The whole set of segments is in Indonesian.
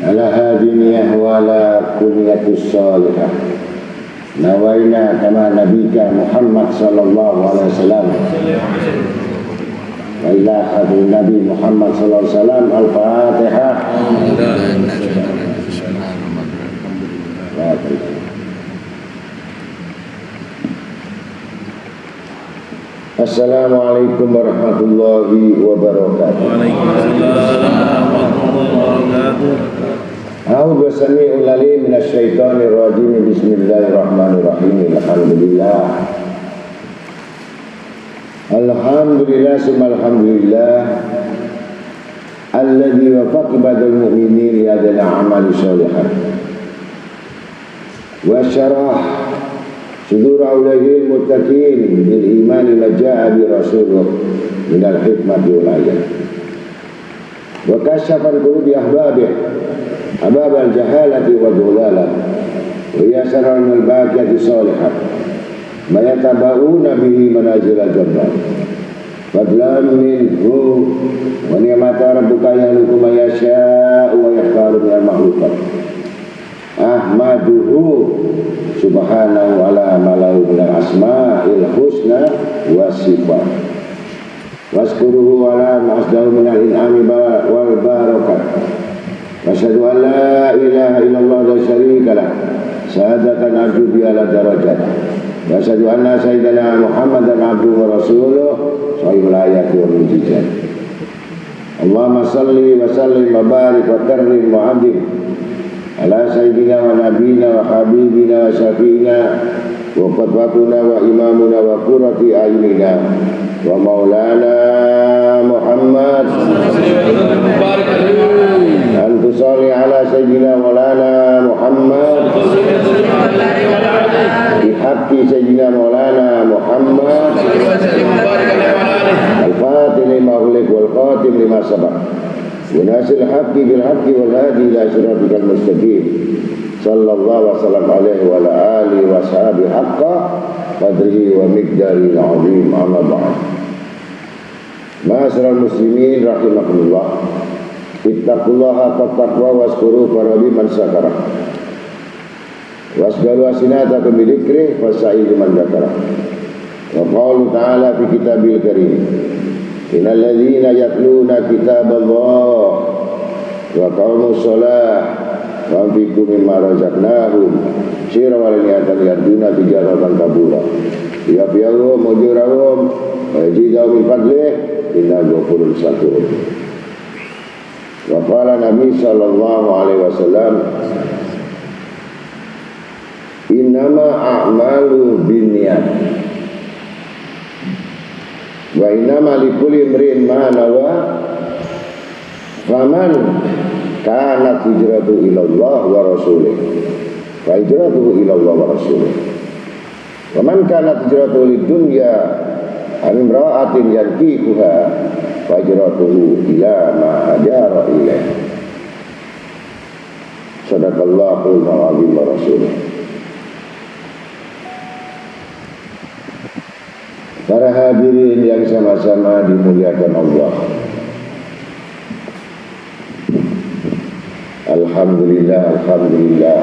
ala hadiniyah wa ala kunyatus salihah nawaina kama nabika Muhammad sallallahu alaihi wasallam wa ila hadin Nabi Muhammad sallallahu alaihi wasallam al-Fatihah. Assalamualaikum warahmatullahi wabarakatuh. Waalaikumsalam warahmatullahi wabarakatuh. A'udzu samii'ul 'aliim minasyaitonir rajiim. Bismillahirrahmanirrahim. Alhamdulillah summa alhamdulillah alladzi wafaqa badal mu'minin li hadal amali sholihan wa syarah sudur awlihil muttaqin bil imani ma jaa bi rasulih minal hikmati wal ayat wa kashafa qulubi ahbabih abab al jahalati wa dhulalah wa yasara al baqiyati sholihat ma yatabauna bihi manazil al jannah fadlan minhu wa ni'mata rabbuka yaluku ma yasha'u wa yakhtaru min al makhluqat ahmaduhu subhanahu ala malau minal asma'il husna wa sifat waskuruhu ala ma'asdahu minal in'ami wal barakat wasyadu an la ilaha illallah la syarika lah syahadatan arju bi'ala darajat wasyadu anna sayyidana Muhammadan abduhu wa rasuluh sahibul ayati wa mujizat. Allahumma salli wa sallim wa barik wa karrim wa adim ala sayyidina wa nabina wa habibina wa syafi'ina wa qadwatuna wa imamuna wa qurrati a'yunina wa maulana Muhammad an tusalli ala sayyidina maulana Muhammad bihaqqi sayyidina maulana Muhammad al-fatih lima ulik wal khatim lima sabak Yunasil haqqi bil haqqi wal hadi ila siratikal mustaqim sallallahu wasallam alaihi wa ala alihi wa sahbihi haqqa qadrihi wa miqdaril azim amma ba'd. Ma'asyiral muslimin rahimakumullah, ittaqullaha taqwa waskuru farabi man syakara wasgalu asinatakum bidikri fasaidu man dzakara wa qawlu ta'ala fi kitabil karim innal ladzina yatluna kitaballah wa qamus shalah wa anfiqu mimma razaqnahum sirran niyatan yarduna tijaratan kabura ya biyahum ujurahum wa yazidahum min fadlih inna ghafurun syakur. Wa qala Nabi sallallahu alaihi wasallam innama a'malu binniyat wa innama likulli imrin ma nawa faman kanat hijratu ila Allah wa rasulih fa hijratuhu ila Allah wa rasulih wa man kanat hijratuhu lidunya aw imra'atin yankihuha fa hijratuhu ila ma hajara ilaih. Sadaqallahul azim wa rasulih. Para hadirin yang sama-sama dimuliakan Allah, alhamdulillah, alhamdulillah,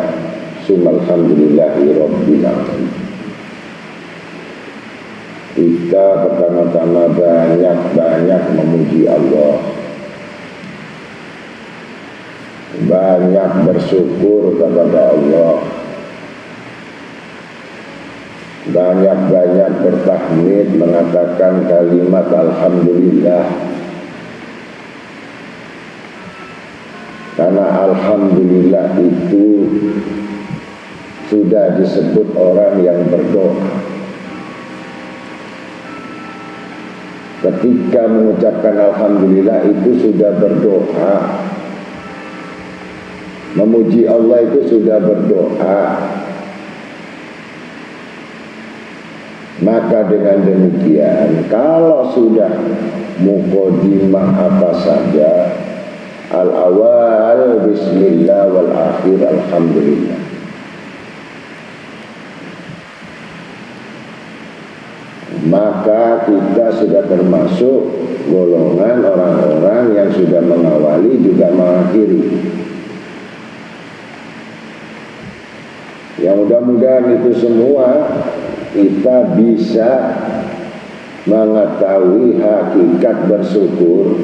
summa alhamdulillahi rabbil alamin. Kita pertama-tama banyak memuji Allah, banyak bersyukur kepada Allah, banyak-banyak bertahmid, mengatakan kalimat alhamdulillah. Karena alhamdulillah itu sudah disebut orang yang berdoa. Ketika mengucapkan alhamdulillah itu sudah berdoa. Memuji Allah itu sudah berdoa. Maka dengan demikian, kalau sudah muqaddimah apa saja, al-awal bismillah wal akhir alhamdulillah, maka kita sudah termasuk golongan orang-orang yang sudah mengawali juga mengakhiri. Ya mudah-mudahan itu semua kita bisa mengetahui hakikat bersyukur,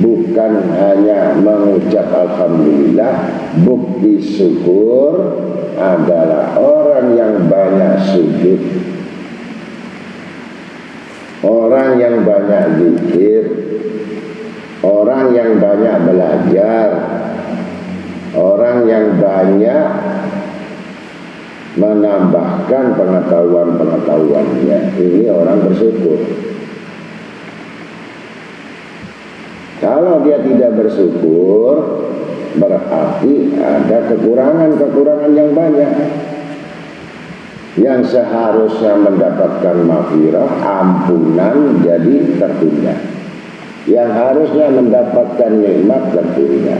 bukan hanya mengucap alhamdulillah. Bukti syukur adalah orang yang banyak sujud, orang yang banyak zikir, orang yang banyak belajar, orang yang banyak menambahkan pengetahuan-pengetahuannya. Ini orang bersyukur. Kalau dia tidak bersyukur, berarti ada kekurangan-kekurangan yang banyak. Yang seharusnya mendapatkan maghfirah, ampunan, jadi tertunda. Yang harusnya mendapatkan nikmat, tertunda.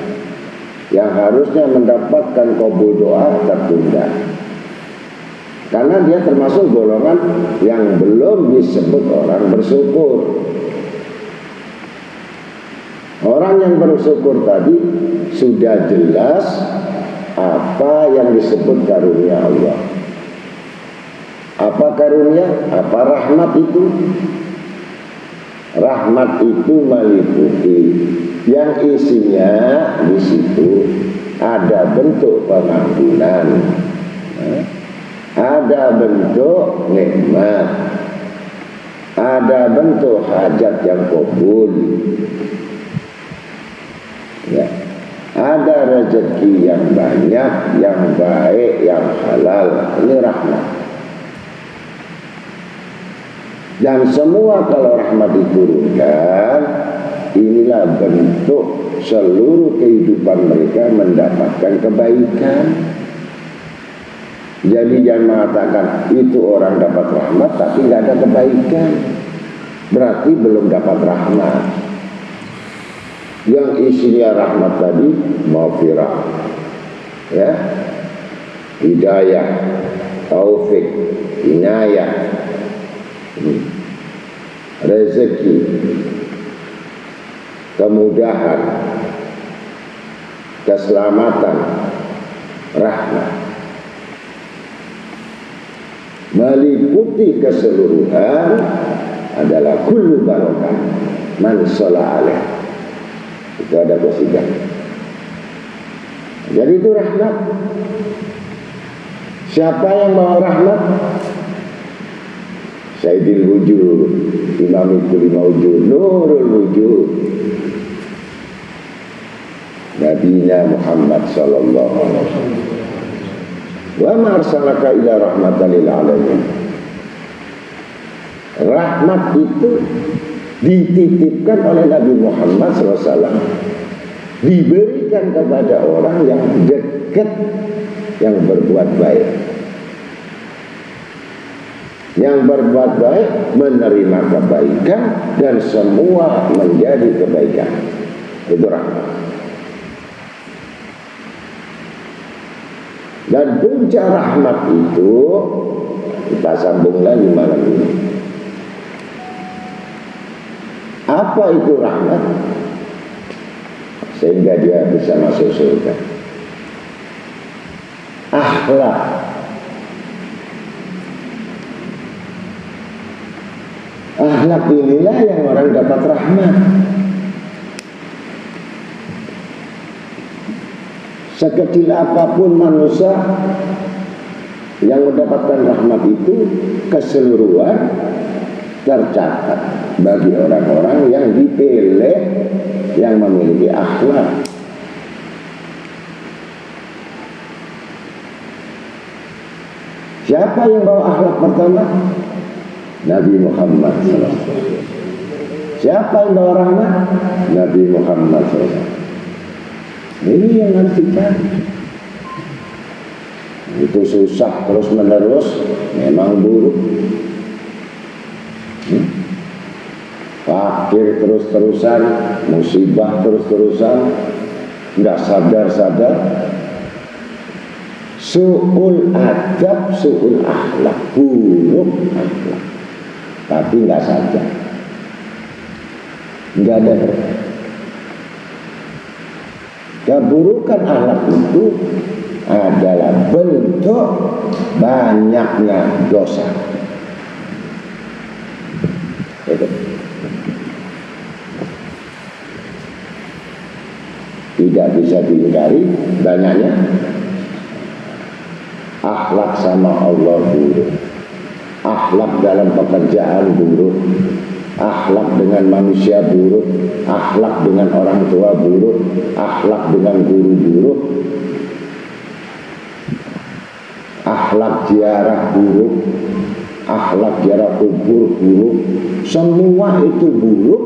Yang harusnya mendapatkan kabul doa, tertunda. Karena dia termasuk golongan yang belum disebut orang bersyukur. Orang yang bersyukur tadi sudah jelas apa yang disebut karunia Allah. Apa karunia? Apa rahmat itu? Rahmat itu meliputi yang isinya di situ ada bentuk pengampunan, ada bentuk nikmat, ada bentuk hajat yang kabul, ya, ada rezeki yang banyak, yang baik, yang halal. Ini rahmat. Dan semua kalau rahmat diturunkan, inilah bentuk seluruh kehidupan mereka mendapatkan kebaikan. Jadi jangan mengatakan itu orang dapat rahmat tapi nggak ada kebaikan, berarti belum dapat rahmat. Yang isinya rahmat tadi maghfirah, ya, hidayah, taufik, inayah, rezeki, kemudahan, keselamatan, rahmat, meliputi keseluruhan adalah kullu barokah man sholla alaih. Itu ada qasidah. Jadi itu rahmat. Siapa yang bawa rahmat? Sayyidil wujud, Imam kulli mawjud, nurul wujud, Nabiina Muhammad sallallahu alaihi wasallam. Wa ma arsalaka ila rahmatan lil alamin. Rahmat itu dititipkan oleh Nabi Muhammad SAW, diberikan kepada orang yang dekat, yang berbuat baik. Yang berbuat baik menerima kebaikan dan semua menjadi kebaikan. Itu rahmat. Dan puncak rahmat itu kita sambung lagi malam ini. Apa itu rahmat? Sehingga dia bisa masuk surga. Akhlak. Akhlak inilah yang orang dapat rahmat. Sekecil apapun manusia yang mendapatkan rahmat itu, keseluruhan tercatat bagi orang-orang yang dipilih, yang memiliki akhlak. Siapa yang bawa akhlak pertama? Nabi Muhammad SAW. Siapa yang bawa rahmat? Nabi Muhammad SAW. Ini yang harus dicari. Itu susah terus menerus, memang buruk. Fakir terus-terusan, musibah terus-terusan, nggak sadar-sadar. Su'ul adab, su'ul akhlak, buruk akhlak. Tapi nggak sadar, nggak ada. Keburukan akhlak itu adalah bentuk banyaknya dosa. Itu. Tidak bisa diingkari banyaknya akhlak sama Allah buruk, akhlak dalam pekerjaan buruk, akhlak dengan manusia buruk, akhlak dengan orang tua buruk, akhlak dengan guru buruk, akhlak ziarah buruk, akhlak ziarah kubur buruk. Semua itu buruk,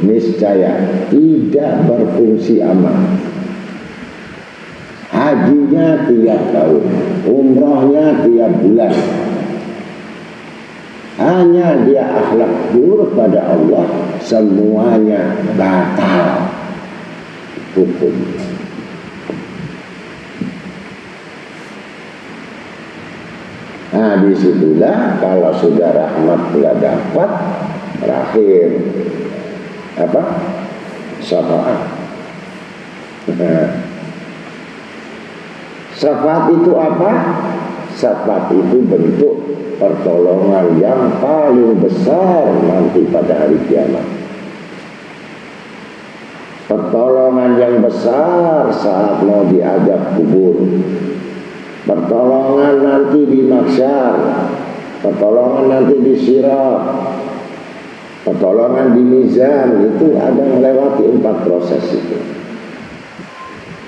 niscaya tidak berfungsi amal. Hajinya tiap tahun, umrohnya tiap bulan, hanya dia akhlak buruk pada Allah, semuanya batal hukum. Nah, disitulah kalau sudah rahmat nggak dapat, terakhir apa? Syafaat. Nah, syafaat itu apa? Syafaat itu bentuk pertolongan yang paling besar nanti pada hari kiamat. Pertolongan yang besar saat mau diadab kubur, pertolongan nanti di mahsyar, pertolongan nanti di sirat, pertolongan di mizan. Itu ada melewati 4 proses itu.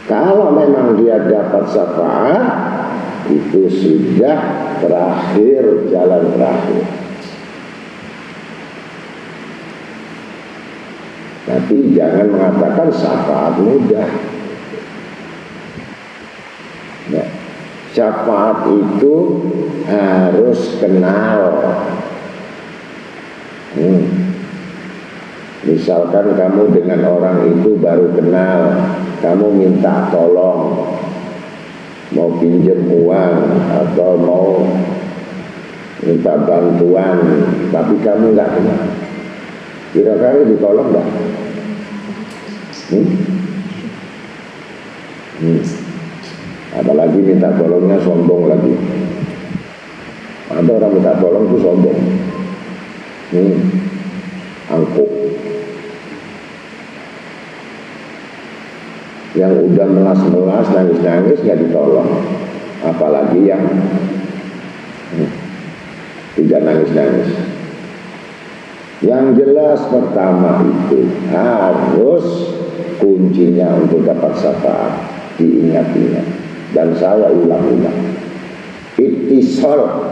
Kalau memang dia dapat syafaat, itu sudah terakhir, jalan terakhir. Tapi jangan mengatakan syafaat mudah. Nah, syafaat itu harus kenal. Misalkan kamu dengan orang itu baru kenal, kamu minta tolong, mau pinjam uang atau mau minta bantuan, tapi kamu nggak kenal, kira-kira ditolong nggak? Apalagi minta tolongnya sombong lagi. Ada orang minta tolong itu sombong, angkuh. Yang udah melas-melas, nangis-nangis nggak ditolong, apalagi yang tidak nangis-nangis. Yang jelas pertama itu harus kuncinya untuk dapat syafaat diingat-ingat, dan saya ulang-ulang, ittisal.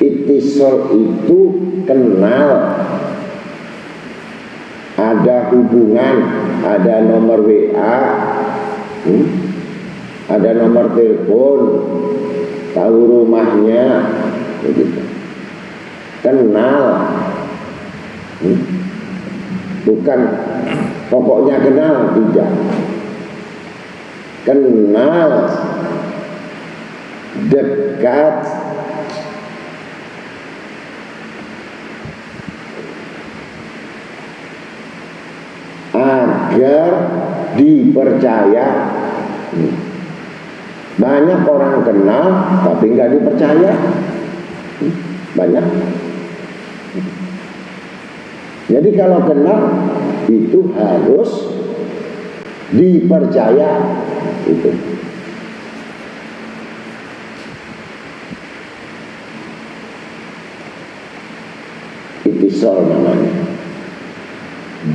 Ittisal itu kenal, ada hubungan, ada nomor WA, ada nomor telepon, tahu rumahnya, begitu. Kenal, bukan pokoknya kenal, tidak. Kenal, dekat, agar dipercaya. Banyak orang kenal tapi nggak dipercaya, banyak. Jadi kalau kenal itu harus dipercaya. Itu ittisal namanya,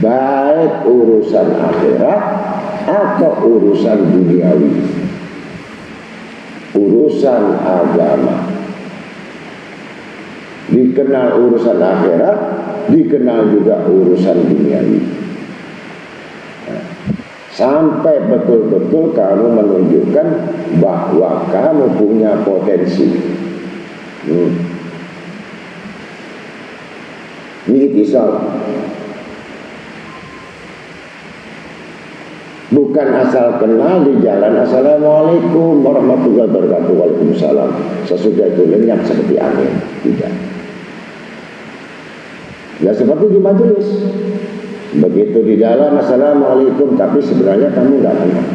baik urusan akhirat atau urusan duniawi, urusan agama. Dikenal urusan akhirat, dikenal juga urusan duniawi. Sampai betul-betul kamu menunjukkan bahwa kamu punya potensi. Ini ittisal. Bukan asal kenal di jalan, assalamualaikum warahmatullahi wabarakatuh, waalaikumsalam, sesudah itu lenyap seperti angin. Tidak. Ya seperti di majelis, Begitu di dalam assalamualaikum, tapi sebenarnya kamu nggak kenal.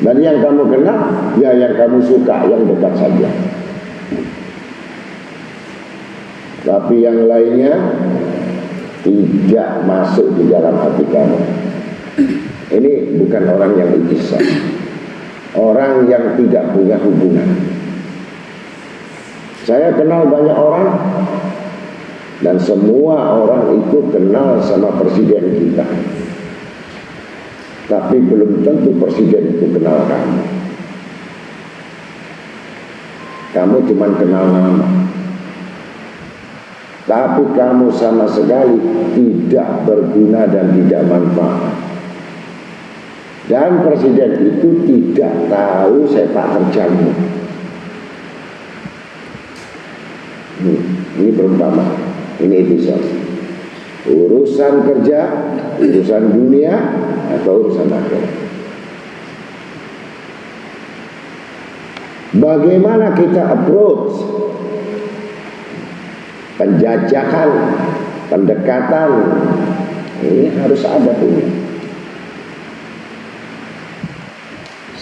Dan yang kamu kenal, ya yang kamu suka, yang dekat saja. Tapi yang lainnya tidak masuk di dalam hati kamu. Ini bukan orang yang iktisad, orang yang tidak punya hubungan. Saya kenal banyak orang, dan semua orang itu kenal sama presiden kita. Tapi belum tentu presiden itu kenal kamu. Kamu cuma kenal nama. Tapi kamu sama sekali tidak berguna dan tidak manfaat. Dan presiden itu tidak tahu sepak terjangmu. Ini perumpamaan, ini episode. Urusan kerja, urusan dunia, atau urusan akhirat. Bagaimana kita approach penjajakan, pendekatan, ini harus ada ini.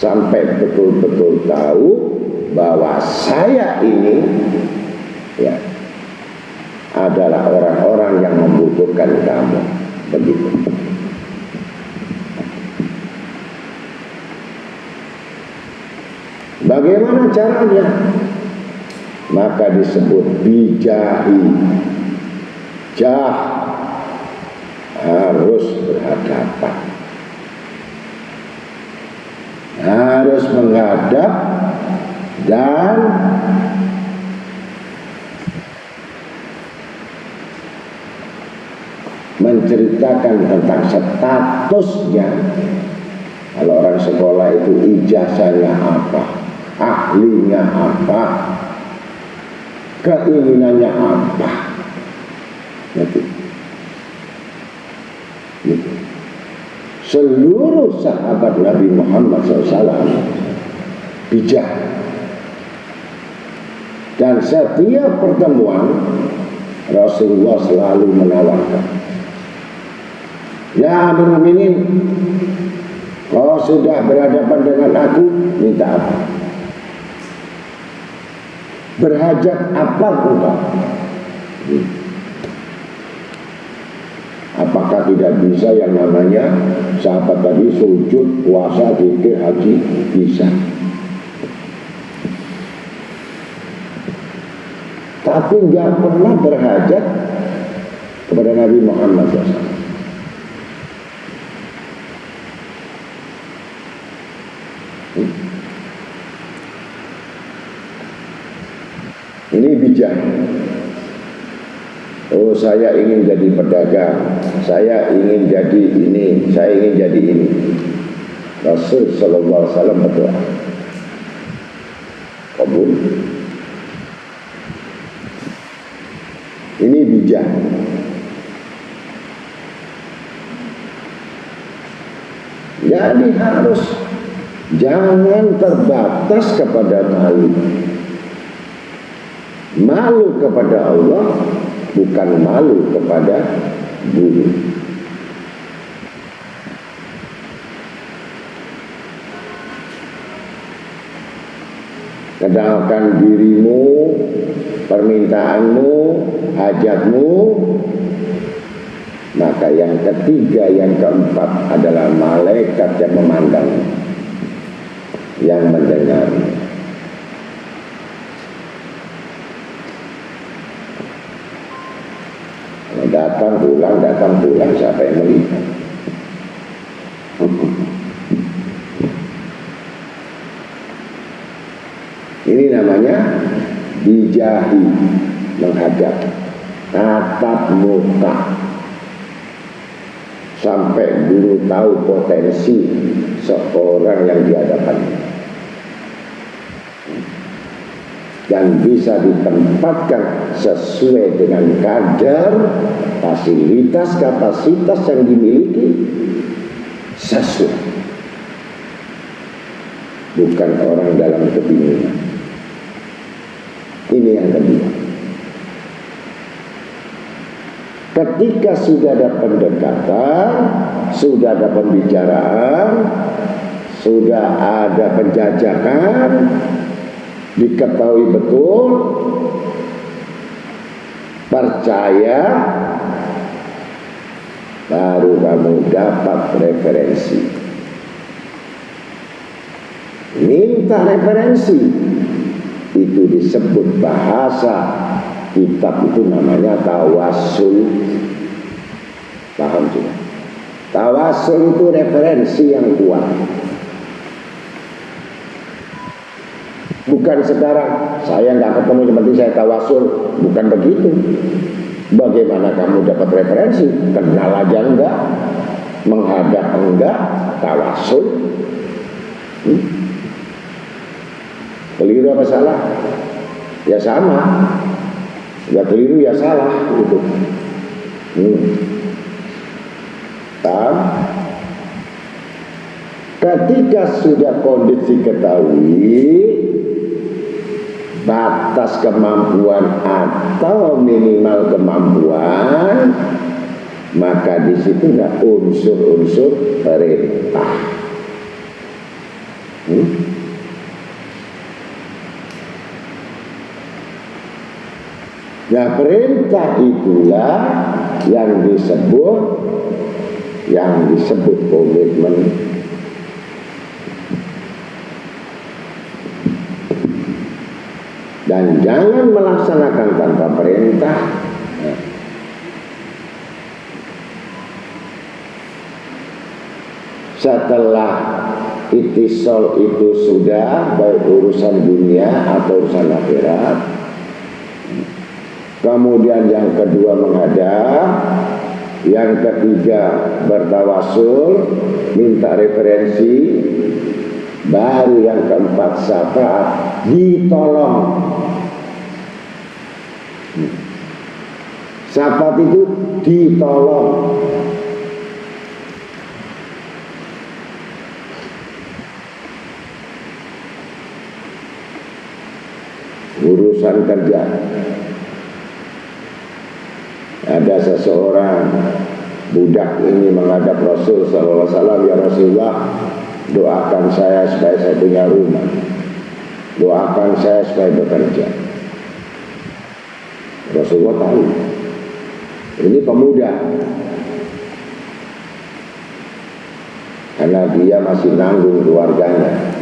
Sampai betul-betul tahu bahwa saya ini ya adalah orang-orang yang membutuhkan kamu. Begitu. Bagaimana caranya? Maka disebut bijahi. Jah, harus berhadapan, harus menghadap dan menceritakan tentang statusnya. Kalau orang sekolah itu ijazahnya apa, ahlinya apa, keinginannya apa. Gitu. Seluruh sahabat Nabi Muhammad SAW bijak. Dan setiap pertemuan Rasulullah selalu menawarkan, ya Amirul Mukminin, kau sudah berhadapan dengan aku, minta apa? Berhajat apa engkau? Apakah tidak bisa yang namanya sahabat tadi sujud, puasa, zikir, haji? Bisa. Tapi nggak pernah berhajat kepada Nabi Muhammad SAW. Ini bijak. Oh, saya ingin jadi pedagang, saya ingin jadi ini, saya ingin jadi ini. Rasul Sallallahu Alaihi Wasallam berdoa, kabul. Ini bijak. Jadi harus jangan terbatas kepada malu. Malu kepada Allah, bukan malu kepada diri. Kenalkan dirimu, permintaanmu, hajatmu. Maka yang ketiga, yang keempat adalah malaikat yang memandang, yang mendengar. Datang pulang, siapa yang melihat? Ini namanya bijahi, menghadap, tatap muka, sampai guru tahu potensi seorang yang dihadapannya dan bisa ditempatkan sesuai dengan kadar fasilitas kapasitas yang dimiliki, sesuai, bukan orang dalam kebingungan. Ini yang kedua. Ketika sudah ada pendekatan, sudah ada pembicaraan, sudah ada penjajakan, diketahui betul, percaya, baru kamu dapat referensi. Minta referensi, itu disebut bahasa kitab itu namanya tawassul. Paham juga? Tawassul itu referensi yang kuat. Bukan sekarang saya nggak ketemu seperti saya tawassul, bukan begitu. Bagaimana kamu dapat referensi? Kenal aja enggak, menghadap enggak, tawassul. Keliru apa salah? Ya sama. Ya keliru ya salah gitu. Paham? Ketika sudah kondisi ketahui batas kemampuan atau minimal kemampuan, maka di situ ada unsur-unsur perintah. Nah, perintah itulah yang disebut komitmen. Dan jangan melaksanakan tanpa perintah. Setelah itisol itu sudah, baik urusan dunia atau urusan akhirat, kemudian yang kedua menghadap, yang ketiga bertawassul, minta referensi, baru yang keempat syafaat, ditolong. Syafaat itu ditolong. Urusan kerja, ada seseorang budak ini menghadap Rasul sallallahu alaihi wasallam, ya Rasulullah, doakan saya supaya saya punya rumah, doakan saya supaya bekerja. Rasulullah tahu ini pemuda, karena dia masih nanggung keluarganya.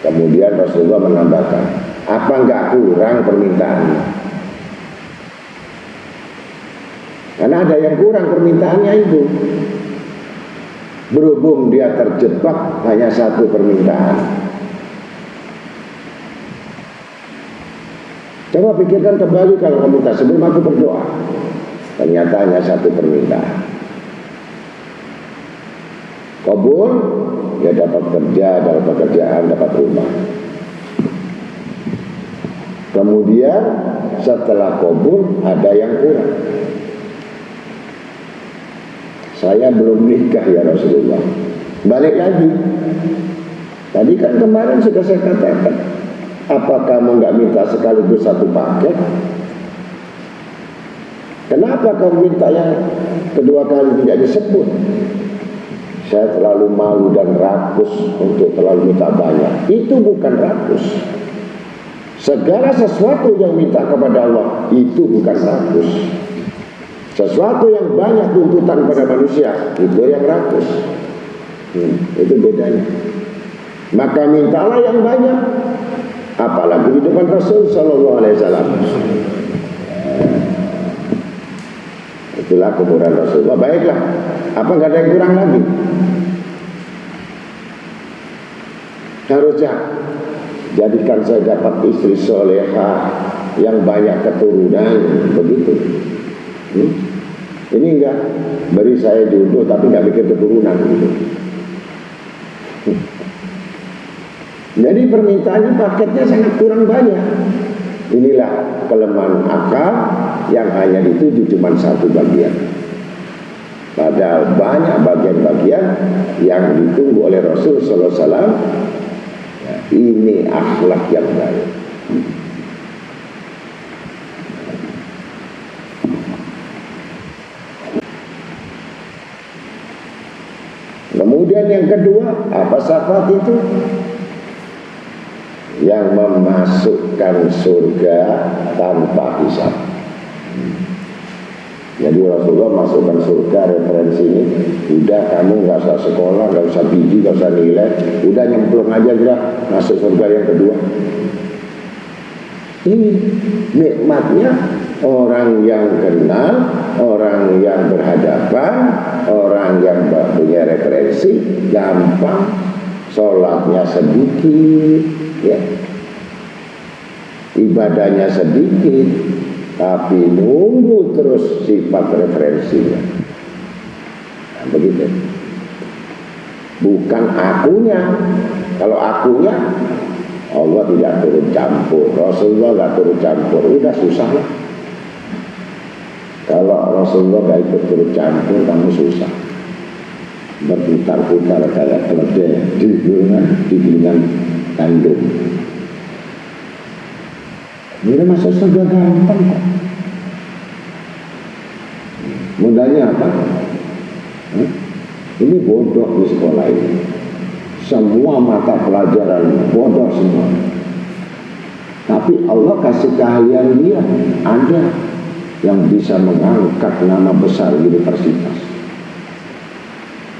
Kemudian Rasulullah menambahkan, apa enggak kurang permintaannya? Karena ada yang kurang permintaannya itu. Berhubung dia terjebak hanya satu permintaan. Coba pikirkan kembali kalau kamu tak sebelum aku berdoa. Ternyata hanya satu permintaan. Kabul, dia dapat kerja, dapat pekerjaan, dapat rumah. Kemudian setelah kabul ada yang kurang. Saya belum nikah ya Rasulullah. Balik lagi. Tadi kan kemarin sudah saya katakan, apa kamu nggak minta sekaligus satu paket? Kenapa kamu minta yang kedua kali tidak disebut? Saya terlalu malu dan rakus untuk terlalu minta banyak. Itu bukan rakus. Segala sesuatu yang minta kepada Allah itu bukan rakus. Sesuatu yang banyak tuntutan pada manusia itu yang rakus. Itu bedanya. Maka mintalah yang banyak. Apalagi di depan Rasul sallallahu alaihi wasallam. Itulah kemurahan Rasulullah. Baiklah, apa nggak ada yang kurang lagi? Harusnya jadikan saya dapat istri solehah yang banyak keturunan, begitu. Ini enggak, beri saya jodoh tapi nggak bikin keturunan gitu. Jadi permintaannya paketnya sangat kurang banyak. Inilah kelemahan akal yang hanya dituju cuma satu bagian. Padahal banyak bagian-bagian yang ditunggu oleh Rasul sallallahu alaihi wasallam. Ini akhlak yang baik. Kemudian yang kedua, apa syafaat itu? Yang memasukkan surga tanpa hisab. Jadi Rasulullah masukkan surga referensinya, udah kamu nggak usah sekolah, nggak usah biji, nggak usah nilai, udah nyemplung aja udah masuk surga yang kedua. Ini nikmatnya orang yang kenal, orang yang berhadapan, orang yang punya referensi, gampang, sholatnya sedikit, ya, ibadahnya sedikit, tapi nunggu terus sifat referensinya. Nah, begitu. Bukan akunya. Kalau akunya, Allah tidak turun campur, Rasulullah tidak turun campur, udah susah lah. Kalau Rasulullah tidak ikut turun campur, kamu susah. Berputar-putar kayak keledai di pinggang kandung. Ini masuk surga gampang kok. Modalnya apa? Ini bodoh di sekolah ini. Semua mata pelajaran bodoh semua. Tapi Allah kasih keahlian dia. Ada yang bisa mengangkat nama besar universitas.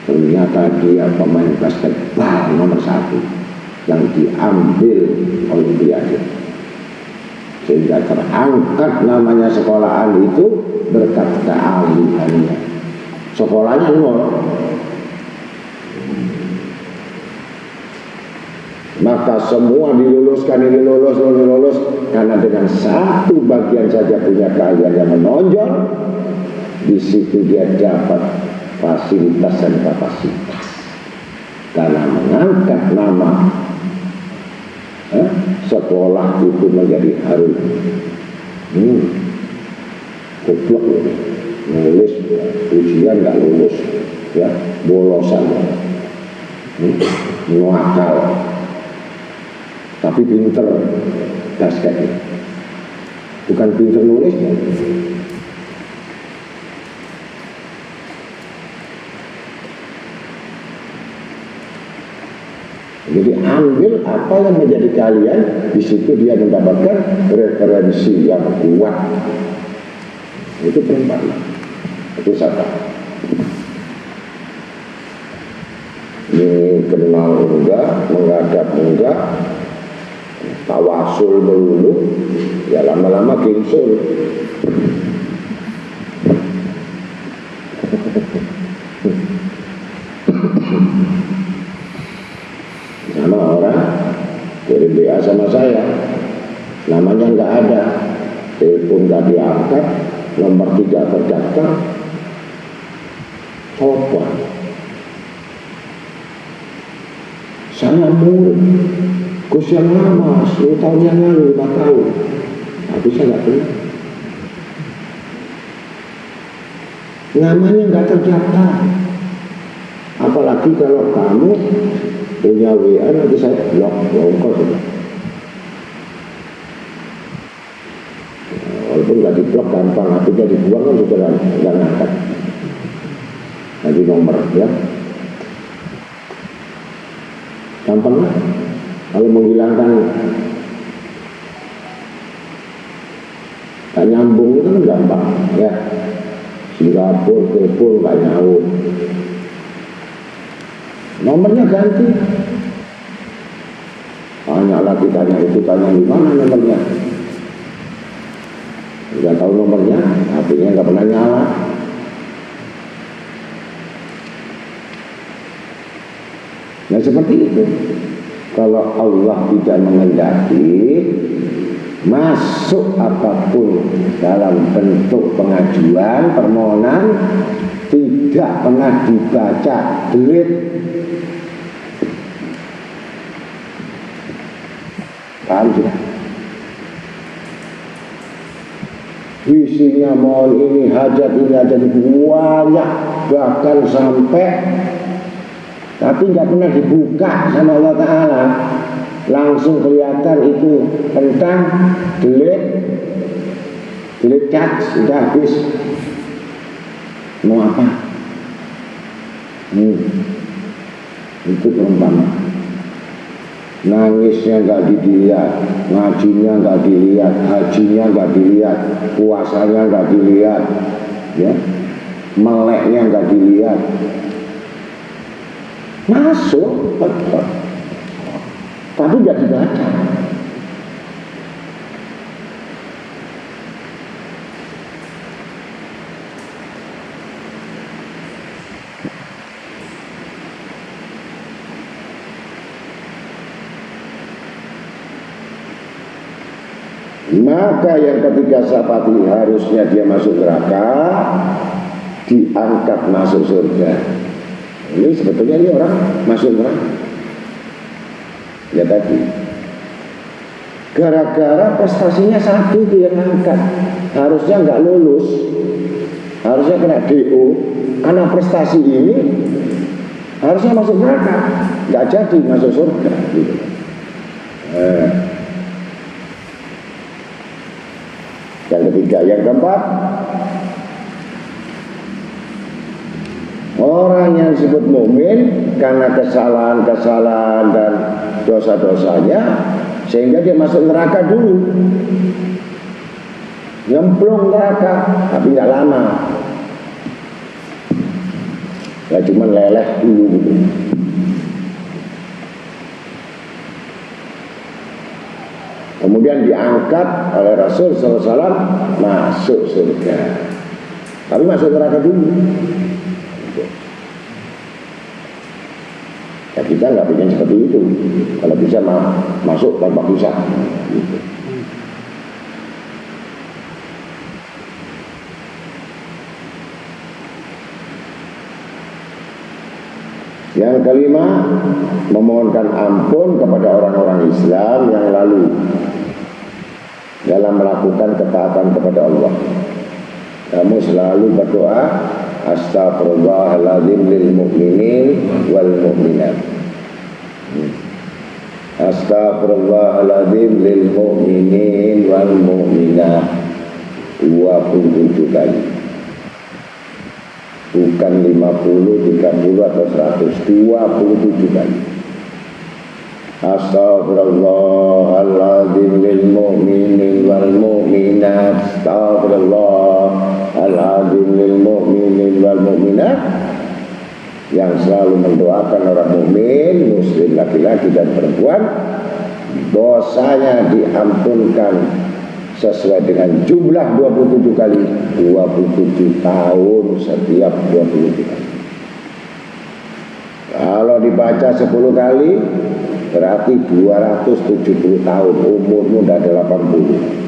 Ternyata dia pemain basketball nomor 1 yang diambil Olimpiade. Sehingga terangkat namanya sekolahan itu berkat keahliannya. Sekolahnya nol. Maka semua diluluskan, ini lulus karena dengan satu bagian saja punya keahlian yang menonjol. Di situ dia dapat fasilitas dan kapasitas karena mengangkat nama sekolah itu menjadi harum. Goblok loh, nulis ujian nggak lulus, ya, bolosan, nuakal, tapi pinter basketnya, bukan pinter nulisnya. Jadi ambil apa yang menjadi kalian, di situ dia mendapatkan referensi yang kuat. Itu perempat, itu satu. Ini kenal enggak, menghadap enggak, tawasul melulu, ya lama-lama kinsul. Sama orang dari BA sama saya, namanya nggak ada, telepon nggak diangkat, nomor 3 terdaftar, coba. Saya murid, kurs yang lama, 10 tahun yang lalu, 5 tahun, tapi saya nggak pernah. Namanya nggak terdaftar. Apalagi kalau kamu punya WA, nanti saya blok, longkos. Walaupun nggak diblok gampang, akhirnya dibuang kan sudah nggak ngangkat. Nanti nomor, ya. Gampang lah. Kalau menghilangkan tak nyambung itu kan gampang, ya. Singapura, telepon nggak nyaut. Nomornya ganti. Tanya lagi, tanya itu, tanya di mana nomornya. Udah tahu nomornya, HP-nya nggak pernah nyala. Nah seperti itu. Kalau Allah tidak mengendaki, masuk apapun dalam bentuk pengajuan, permohonan, tidak pernah dibaca, delete. Paham sudah? Isinya mohon ini, hajat ini, hajat itu banyak, bahkan sampai, tapi nggak pernah dibuka sama Allah Ta'ala. Langsung kelihatan itu tentang delete chat, sudah habis. Mau apa? Itu perumpamaan. Nangisnya nggak dilihat, ngajinya nggak dilihat, hajinya nggak dilihat, puasanya nggak dilihat, ya, meleknya nggak dilihat, masuk tetap, tapi nggak dibaca. Maka yang ketiga syafati harusnya dia masuk neraka, diangkat masuk surga. Ini sebetulnya ini orang masuk neraka. Ya tadi, gara-gara prestasinya satu dia angkat, harusnya nggak lulus, harusnya kena DO. Karena prestasi ini harusnya masuk neraka, nggak jadi masuk surga. Gitu. Yang ketiga, yang keempat, orang yang disebut mukmin karena kesalahan-kesalahan dan dosa-dosanya sehingga dia masuk neraka dulu, nyemplung neraka, tapi nggak lama, ya cuma leleh dulu gitu. Kemudian diangkat oleh Rasul SAW masuk surga, tapi masuk neraka dulu. Ya kita nggak ingin seperti itu. Kalau bisa masuk tanpa hisab. Gitu. Yang kelima, memohonkan ampun kepada orang-orang Islam yang lalu dalam melakukan ketaatan kepada Allah. Kamu selalu berdoa, astaghfirullahaladzim lil mu'minin wal mu'minat. Astaghfirullahaladzim lil mu'minin wal mu'minat 27 kali. Bukan 50, 30 atau 100, 27 kali. Astaghfirullahaladzim lil mu'minin wal mu'minat. Astaghfirullahaladzim lil mu'minin wal mu'minat. Yang selalu mendoakan orang mukmin, muslim laki-laki dan perempuan, dosanya diampunkan sesuai dengan jumlah 27 kali, 27 tahun setiap 27 kali. Kalau dibaca 10 kali berarti 270 tahun, umurmu udah 80.